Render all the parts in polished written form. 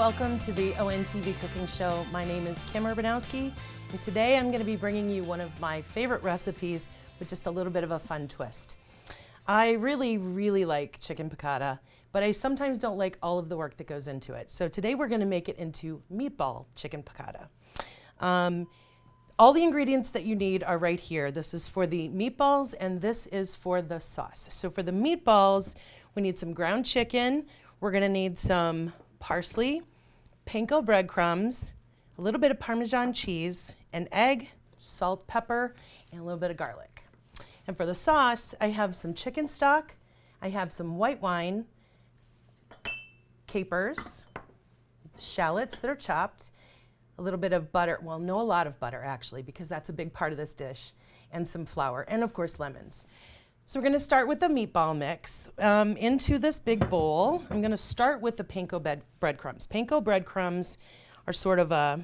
welcome to the ONTV cooking show. My name is Kim Urbanowski, and today I'm going to be bringing you one of my favorite recipes with just a little bit of a fun twist. I really like chicken piccata, but I sometimes don't like all of the work that goes into it. So today we're going to make it into meatball chicken piccata. All the ingredients that you need are right here. This is for the meatballs and this is for the sauce. So for the meatballs, we need some ground chicken. We're going to need some parsley, panko breadcrumbs, a little bit of Parmesan cheese, an egg, salt, pepper, and a little bit of garlic. And for the sauce, I have some chicken stock, I have some white wine, capers, shallots that are chopped, a little bit of butter, well, no, a lot of butter actually, because that's a big part of this dish, and some flour, and of course lemons. So we're going to start with the meatball mix. Into this big bowl, I'm going to start with the panko breadcrumbs. Panko breadcrumbs are sort of a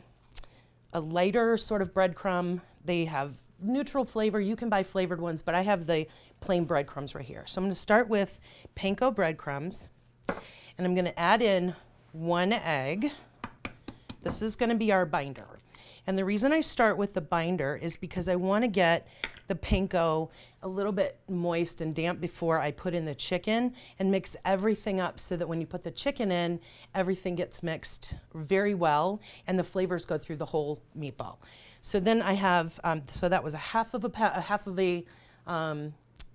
lighter sort of breadcrumb. They have neutral flavor. You can buy flavored ones, but I have the plain breadcrumbs right here. So I'm going to start with panko breadcrumbs, and I'm going to add in 1 egg. This is going to be our binder. And the reason I start with the binder is because I want to get the panko a little bit moist and damp before I put in the chicken and mix everything up so that when you put the chicken in, everything gets mixed very well and the flavors go through the whole meatball. So then I have, so that was a half of a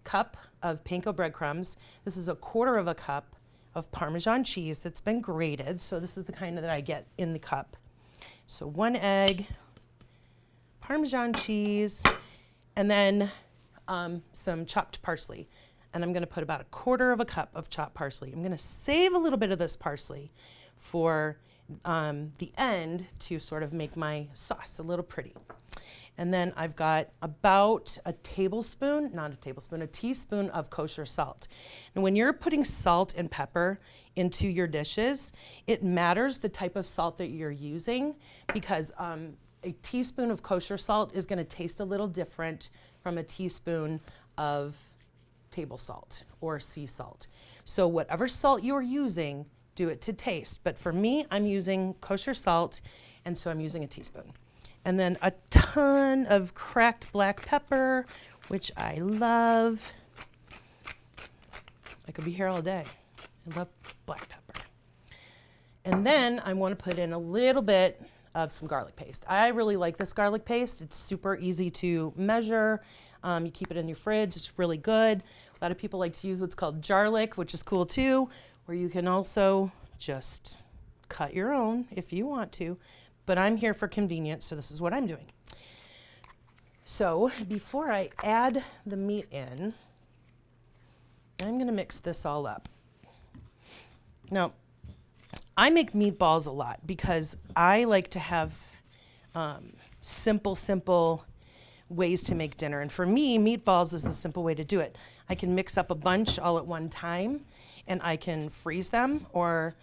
cup of panko breadcrumbs. This is 1/4 of a cup of Parmesan cheese that's been grated. So this is the kind that I get in the cup. So 1 egg, Parmesan cheese, and then some chopped parsley. And I'm going to put about 1/4 of a cup of chopped parsley. I'm going to save a little bit of this parsley for the end to sort of make my sauce a little pretty. And then I've got about a teaspoon of kosher salt. And when you're putting salt and pepper into your dishes, it matters the type of salt that you're using because a teaspoon of kosher salt is going to taste a little different from a teaspoon of table salt or sea salt. So whatever salt you are using, do it to taste. But for me, I'm using kosher salt, and so I'm using a teaspoon. And then a ton of cracked black pepper, which I love. I could be here all day. I love black pepper. And then I want to put in a little bit of some garlic paste. I really like this garlic paste. It's super easy to measure. You keep it in your fridge. It's really good. A lot of people like to use what's called jarlic, which is cool too, or you can also just cut your own if you want to. But I'm here for convenience, so this is what I'm doing. So before I add the meat in, I'm going to mix this all up. Now, I make meatballs a lot because I like to have simple ways to make dinner. And for me, meatballs is a simple way to do it. I can mix up a bunch all at one time, and I can freeze them or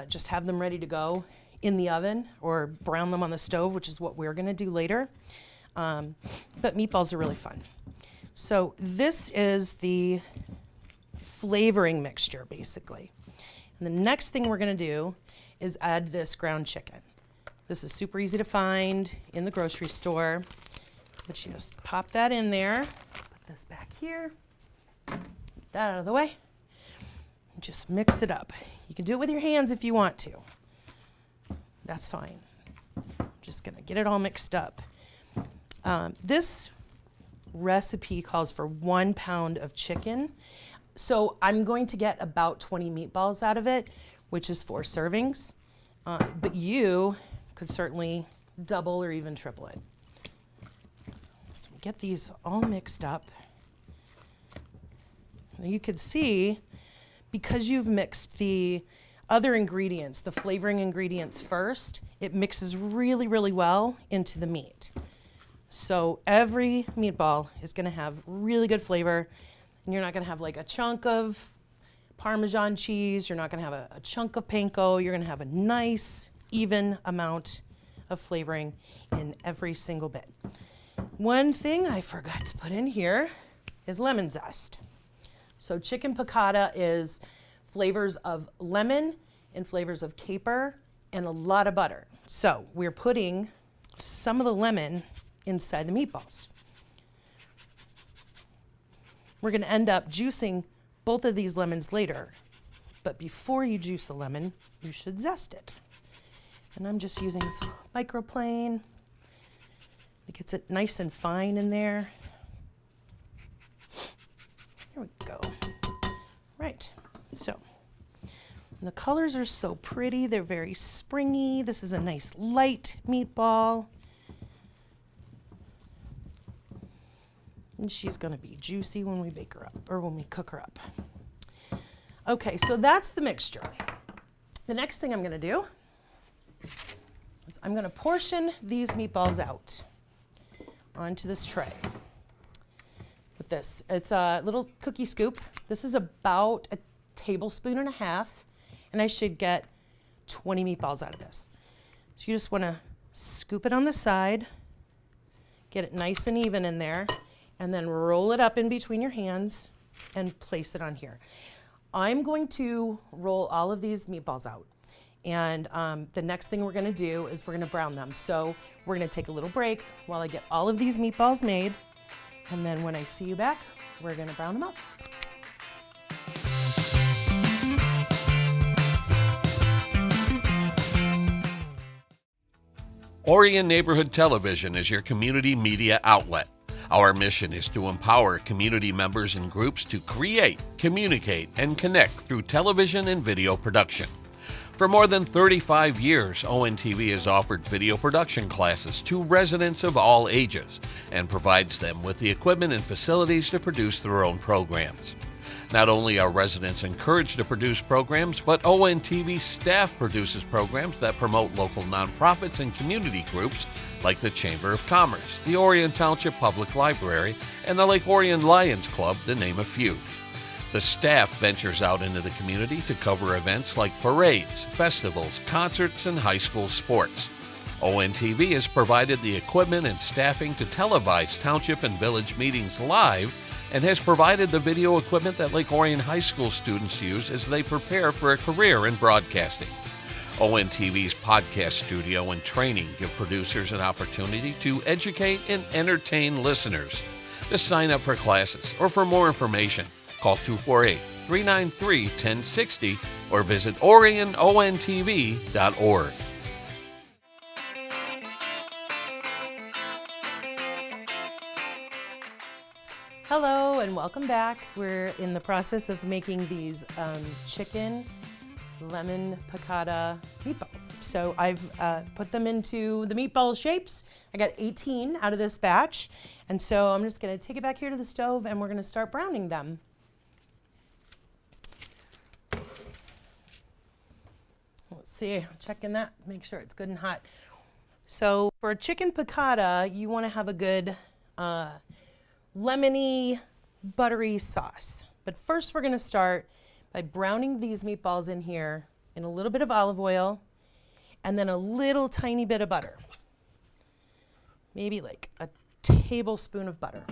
just have them ready to go in the oven or brown them on the stove, which is what we're going to do later. But meatballs are really fun. So this is the flavoring mixture, basically. And the next thing we're going to do is add this ground chicken. This is super easy to find in the grocery store. But you just pop that in there, put this back here, get that out of the way, and just mix it up. You can do it with your hands if you want to. That's fine. I'm just going to get it all mixed up. This recipe calls for 1 pound of chicken. So I'm going to get about 20 meatballs out of it, which is 4 servings. But you could certainly double or even triple it. So we get these all mixed up. Now you could see, because you've mixed the other ingredients, the flavoring ingredients first, it mixes really well into the meat. So every meatball is going to have really good flavor. And you're not going to have like a chunk of Parmesan cheese. You're not going to have a chunk of panko. You're going to have a nice, even amount of flavoring in every single bit. One thing I forgot to put in here is lemon zest. So chicken piccata is flavors of lemon and flavors of caper and a lot of butter. So we're putting some of the lemon inside the meatballs. We're going to end up juicing both of these lemons later. But before you juice the lemon, you should zest it. And I'm just using some microplane. It gets it nice and fine in there. Here we go. Right. So the colors are so pretty. They're very springy. This is a nice light meatball. And she's going to be juicy when we bake her up, or when we cook her up. Okay, so that's the mixture. The next thing I'm going to do is I'm going to portion these meatballs out onto this tray with this. It's a little cookie scoop. This is about a tablespoon and a half, and I should get 20 meatballs out of this. So you just want to scoop it on the side, get it nice and even in there, and then roll it up in between your hands and place it on here. I'm going to roll all of these meatballs out. And the next thing we're gonna do is we're gonna brown them. So we're gonna take a little break while I get all of these meatballs made. And then when I see you back, we're gonna brown them up. Orion Neighborhood Television is your community media outlet. Our mission is to empower community members and groups to create, communicate, and connect through television and video production. For more than 35 years, ONTV has offered video production classes to residents of all ages and provides them with the equipment and facilities to produce their own programs. Not only are residents encouraged to produce programs, but ONTV staff produces programs that promote local nonprofits and community groups like the Chamber of Commerce, the Orion Township Public Library, and the Lake Orion Lions Club, to name a few. The staff ventures out into the community to cover events like parades, festivals, concerts, and high school sports. ONTV has provided the equipment and staffing to televise township and village meetings live, and has provided the video equipment that Lake Orion High School students use as they prepare for a career in broadcasting. ONTV's podcast studio and training give producers an opportunity to educate and entertain listeners. To sign up for classes or for more information, call 248-393-1060 or visit orionontv.org. Hello and welcome back. We're in the process of making these chicken lemon piccata meatballs. So I've put them into the meatball shapes. I got 18 out of this batch. And so I'm just gonna take it back here to the stove and we're gonna start browning them. Let's see, checking that, make sure it's good and hot. So for a chicken piccata, you wanna have a good lemony, buttery sauce. But first we're gonna start by browning these meatballs in here in a little bit of olive oil and then a little tiny bit of butter. Maybe like a tablespoon of butter.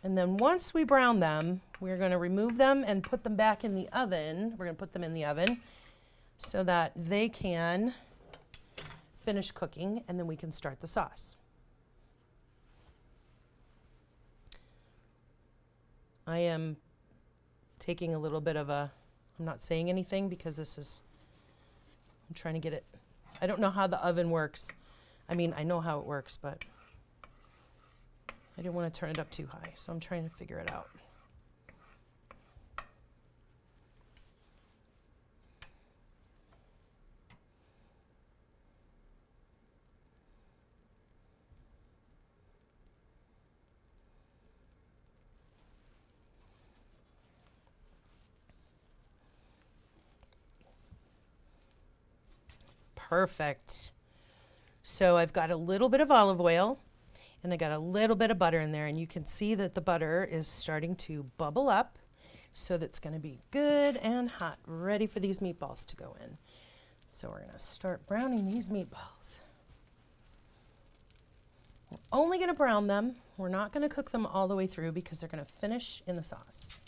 And then once we brown them, we're gonna remove them and put them back in the oven. We're gonna put them in the oven so that they can finish cooking, and then we can start the sauce. I am taking a little bit of I'm not saying anything because I'm trying to get it. I don't know how the oven works. I mean, I know how it works, but I didn't want to turn it up too high, so I'm trying to figure it out. Perfect. So I've got a little bit of olive oil and I got a little bit of butter in there, and you can see that the butter is starting to bubble up, so that's going to be good and hot, ready for these meatballs to go in. So we're going to start browning these meatballs. We're only going to brown them. We're not going to cook them all the way through because they're going to finish in the sauce.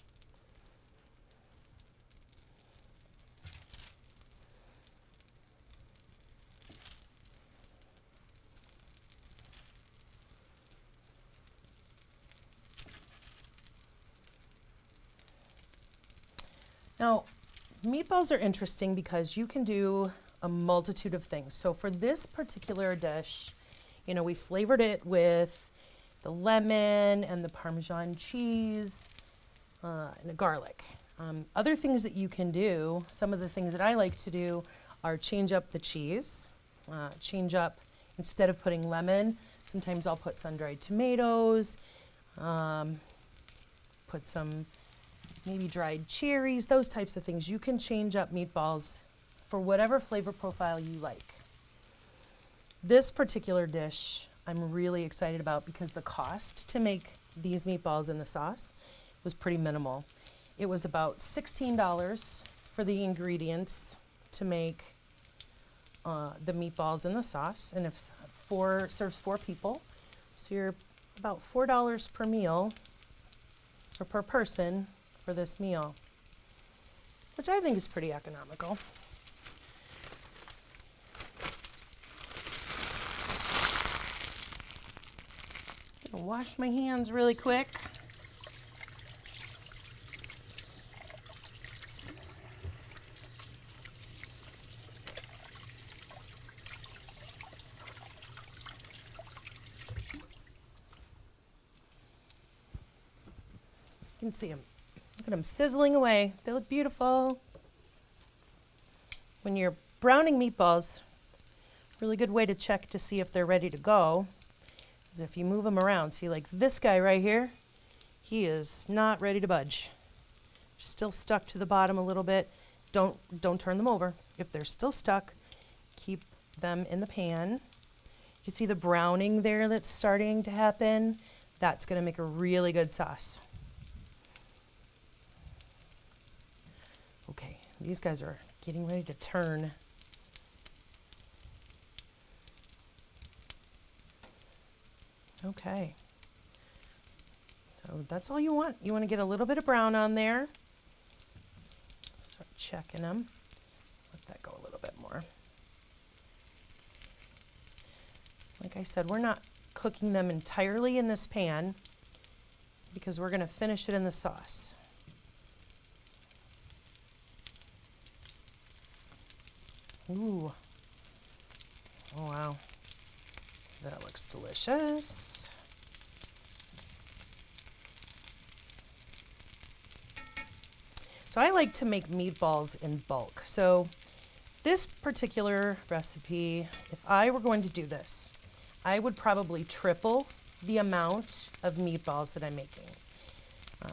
Now, meatballs are interesting because you can do a multitude of things. So for this particular dish, we flavored it with the lemon and the Parmesan cheese and the garlic. Other things that you can do, some of the things that I like to do are change up the cheese, instead of putting lemon, sometimes I'll put sun-dried tomatoes, put some maybe dried cherries, those types of things. You can change up meatballs for whatever flavor profile you like. This particular dish I'm really excited about because the cost to make these meatballs in the sauce was pretty minimal. It was about $16 for the ingredients to make the meatballs in the sauce, and if serves 4 people, so you're about $4 per meal or per person for this meal, which I think is pretty economical. I'm gonna wash my hands really quick. You can see them. Look at them sizzling away. They look beautiful. When you're browning meatballs, really good way to check to see if they're ready to go is if you move them around. See, like this guy right here, he is not ready to budge. Still stuck to the bottom a little bit. Don't turn them over. If they're still stuck, keep them in the pan. You see the browning there that's starting to happen? That's going to make a really good sauce. Okay, these guys are getting ready to turn. Okay, so that's all you want. You want to get a little bit of brown on there. Start checking them. Let that go a little bit more. Like I said, we're not cooking them entirely in this pan because we're going to finish it in the sauce. Ooh. Oh, wow. That looks delicious. So I like to make meatballs in bulk. So this particular recipe, if I were going to do this, I would probably triple the amount of meatballs that I'm making.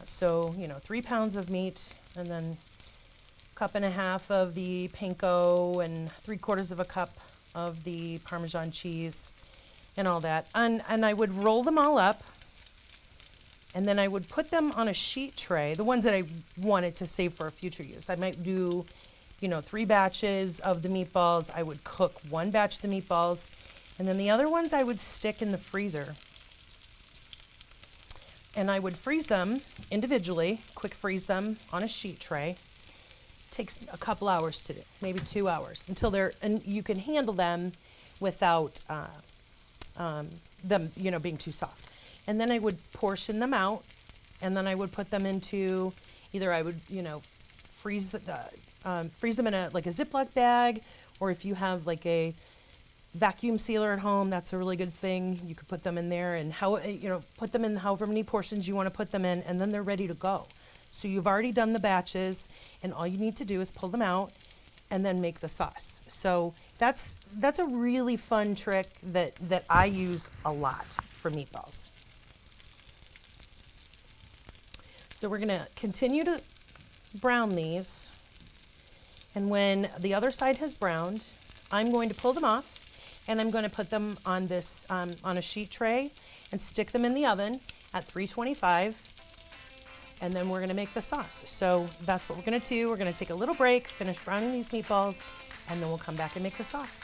So, 3 pounds of meat, and then 1.5 cups of the panko, and 3/4 cup of the Parmesan cheese, and all that. And I would roll them all up, and then I would put them on a sheet tray, the ones that I wanted to save for a future use. I might do, 3 batches of the meatballs. I would cook 1 batch of the meatballs, and then the other ones I would stick in the freezer. And I would freeze them individually, quick freeze them on a sheet tray. Takes a couple hours to do, maybe 2 hours, until and you can handle them without them, being too soft. And then I would portion them out, and then I would put them into either I would, freeze them in a Ziploc bag, or if you have like a vacuum sealer at home, that's a really good thing. You could put them in there and put them in however many portions you want to put them in, and then they're ready to go. So you've already done the batches, and all you need to do is pull them out and then make the sauce. So that's a really fun trick that I use a lot for meatballs. So we're gonna continue to brown these, and when the other side has browned, I'm going to pull them off, and I'm going to put them on this on a sheet tray and stick them in the oven at 325. And then we're going to make the sauce. So that's what we're going to do. We're going to take a little break, finish browning these meatballs, and then we'll come back and make the sauce.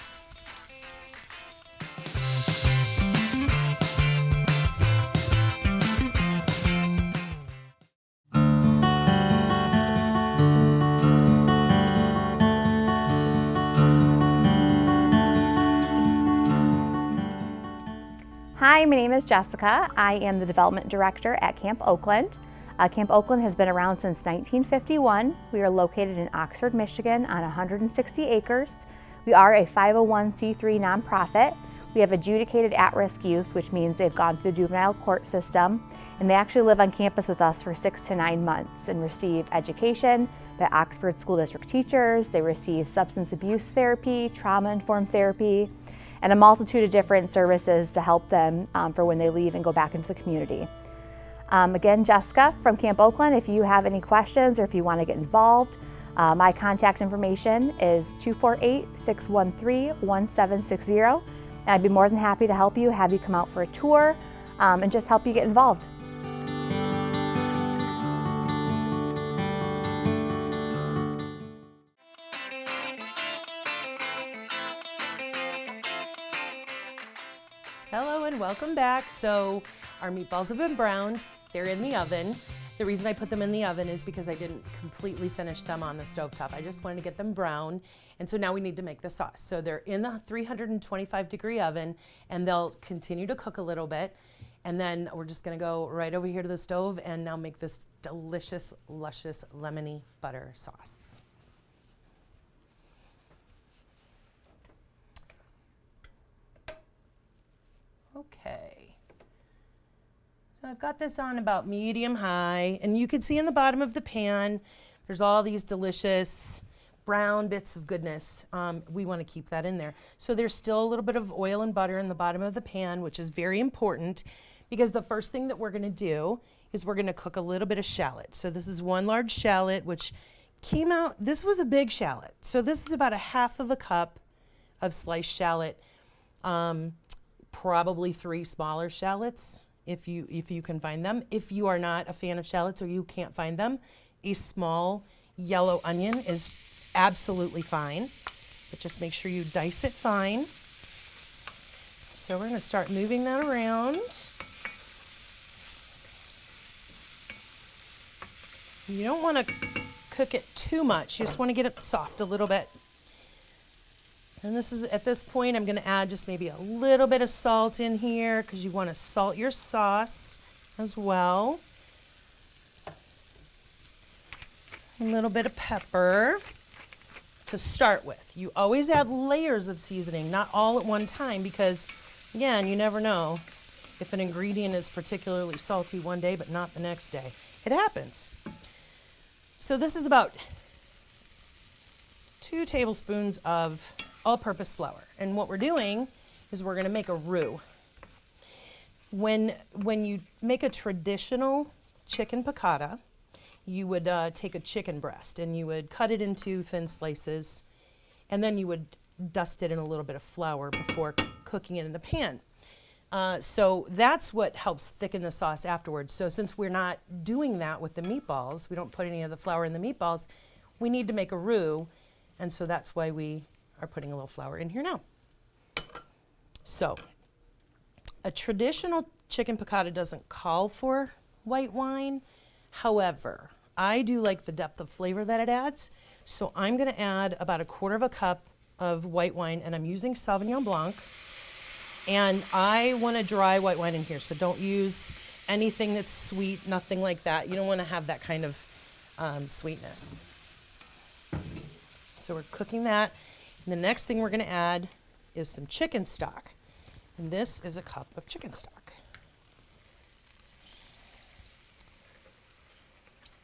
Hi, my name is Jessica. I am the Development Director at Camp Oakland. Camp Oakland has been around since 1951. We are located in Oxford, Michigan on 160 acres. We are a 501c3 nonprofit. We have adjudicated at-risk youth, which means they've gone through the juvenile court system, and they actually live on campus with us for 6 to 9 months and receive education by Oxford School District teachers. They receive substance abuse therapy, trauma-informed therapy, and a multitude of different services to help them for when they leave and go back into the community. Again, Jessica from Camp Oakland, if you have any questions or if you want to get involved, my contact information is 248-613-1760. And I'd be more than happy to help you, have you come out for a tour, and just help you get involved. Hello and welcome back. So our meatballs have been browned. They're in the oven. The reason I put them in the oven is because I didn't completely finish them on the stovetop. I just wanted to get them brown. And so now we need to make the sauce. So they're in a 325-degree oven, and they'll continue to cook a little bit. And then we're just gonna go right over here to the stove and now make this delicious, luscious, lemony butter sauce. Okay. So I've got this on about medium high, and you can see in the bottom of the pan, there's all these delicious brown bits of goodness. We want to keep that in there. So there's still a little bit of oil and butter in the bottom of the pan, which is very important because the first thing that we're going to do is we're going to cook a little bit of shallot. So this is one large shallot, which came out, this was a big shallot. So this is about a half of a cup of sliced shallot, probably 3 smaller shallots. If you can find them. If you are not a fan of shallots or you can't find them, a small yellow onion is absolutely fine, but just make sure you dice it fine. So we're going to start moving that around. You don't want to cook it too much. You just want to get it soft a little bit. And this is, at this point, I'm going to add just maybe a little bit of salt in here because you want to salt your sauce as well. A little bit of pepper to start with. You always add layers of seasoning, not all at one time, because, again, you never know if an ingredient is particularly salty one day but not the next day. It happens. So this is about 2 tablespoons of all-purpose flour. And what we're doing is we're going to make a roux. When you make a traditional chicken piccata, you would take a chicken breast and you would cut it into thin slices, and then you would dust it in a little bit of flour before cooking it in the pan. So that's what helps thicken the sauce afterwards. So since we're not doing that with the meatballs, we don't put any of the flour in the meatballs, we need to make a roux, and so that's why we are putting a little flour in here now. So a traditional chicken piccata doesn't call for white wine. However, I do like the depth of flavor that it adds. So I'm going to add about 1/4 cup of white wine, and I'm using Sauvignon Blanc. And I want a dry white wine in here, so don't use anything that's sweet, nothing like that. You don't want to have that kind of sweetness. So we're cooking that. And the next thing we're going to add is some chicken stock. And this is a cup of chicken stock.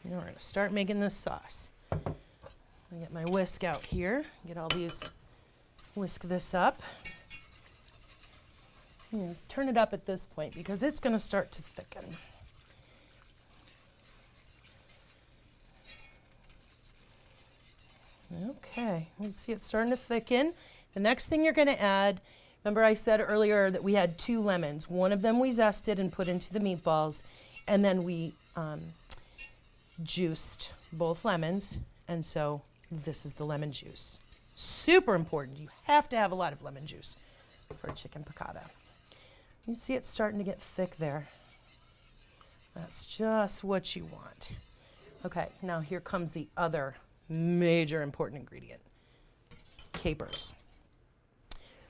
And we're going to start making this sauce. I get my whisk out here, get all these, whisk this up. Just turn it up at this point because it's going to start to thicken. Okay, let's see, it's starting to thicken. The next thing you're going to add, remember I said earlier that we had 2 lemons. One of them we zested and put into the meatballs, and then we juiced both lemons, and so this is the lemon juice. Super important. You have to have a lot of lemon juice for a chicken piccata. You see it's starting to get thick there. That's just what you want. Okay, now here comes the other major important ingredient, capers.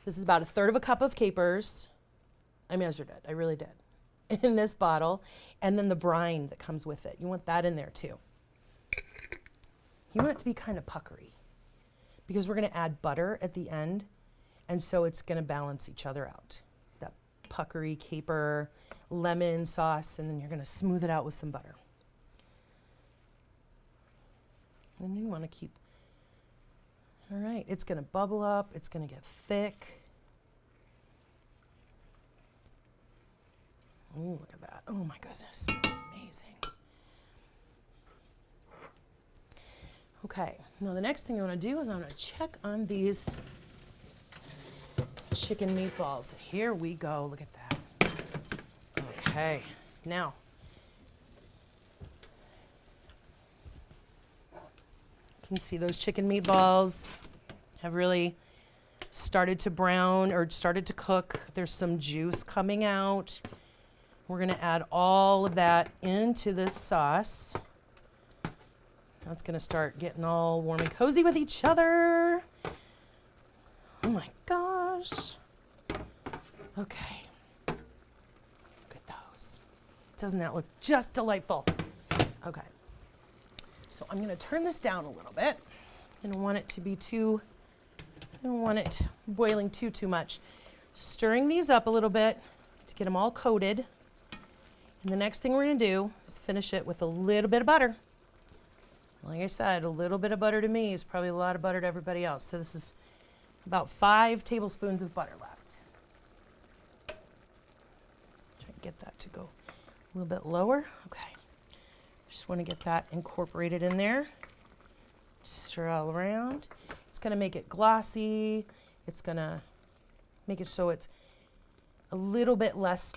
This is about 1/3 cup of capers. I measured it, I really did. in this bottle, and then the brine that comes with it. You want that in there too. You want it to be kind of puckery because we're going to add butter at the end, and so it's going to balance each other out. That puckery caper lemon sauce, and then you're going to smooth it out with some butter. And you want to keep, all right, it's going to bubble up, it's going to get thick. Oh, look at that. Oh my goodness, it smells amazing. Okay, now the next thing I want to do is I'm going to check on these chicken meatballs. Here we go, look at that. Okay, now, you can see those chicken meatballs have really started to brown or started to cook. There's some juice coming out. We're going to add all of that into this sauce. That's going to start getting all warm and cozy with each other. Oh my gosh. Okay. Look at those. Doesn't that look just delightful? Okay. So I'm going to turn this down a little bit. I don't want it to be too, I don't want it boiling too much. Stirring these up a little bit to get them all coated. And the next thing we're going to do is finish it with a little bit of butter. Like I said, a little bit of butter to me is probably a lot of butter to everybody else. So this is about 5 tablespoons of butter left. Try to get that to go a little bit lower. Okay. Just want to get that incorporated in there. Stir all around. It's going to make it glossy. It's going to make it so it's a little bit less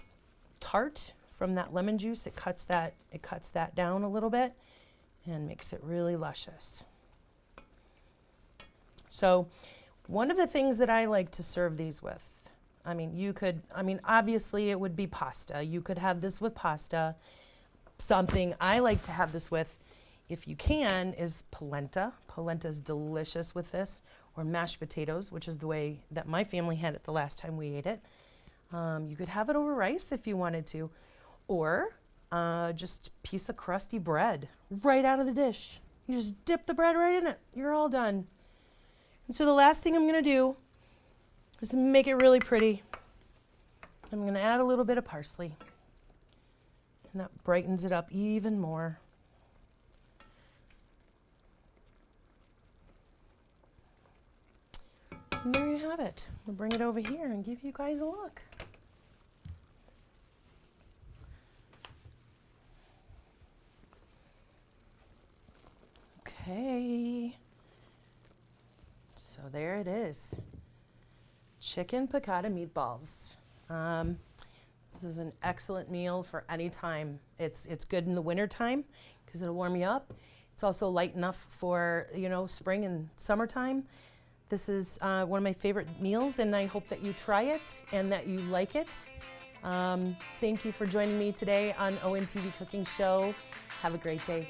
tart from that lemon juice. It cuts that down a little bit and makes it really luscious. So one of the things that I like to serve these with, obviously it would be pasta. You could have this with pasta. Something I like to have this with, if you can, is polenta. Polenta is delicious with this, or mashed potatoes, which is the way that my family had it the last time we ate it. You could have it over rice if you wanted to, or just a piece of crusty bread right out of the dish. You just dip the bread right in it. You're all done. And so the last thing I'm going to do is make it really pretty. I'm going to add a little bit of parsley. And that brightens it up even more. And there you have it. We'll bring it over here and give you guys a look. Okay. So there it is. Chicken piccata meatballs. This is an excellent meal for any time. It's good in the winter time because it'll warm you up. It's also light enough for, spring and summertime. This is one of my favorite meals, and I hope that you try it and that you like it. Thank you for joining me today on ONTV Cooking Show. Have a great day.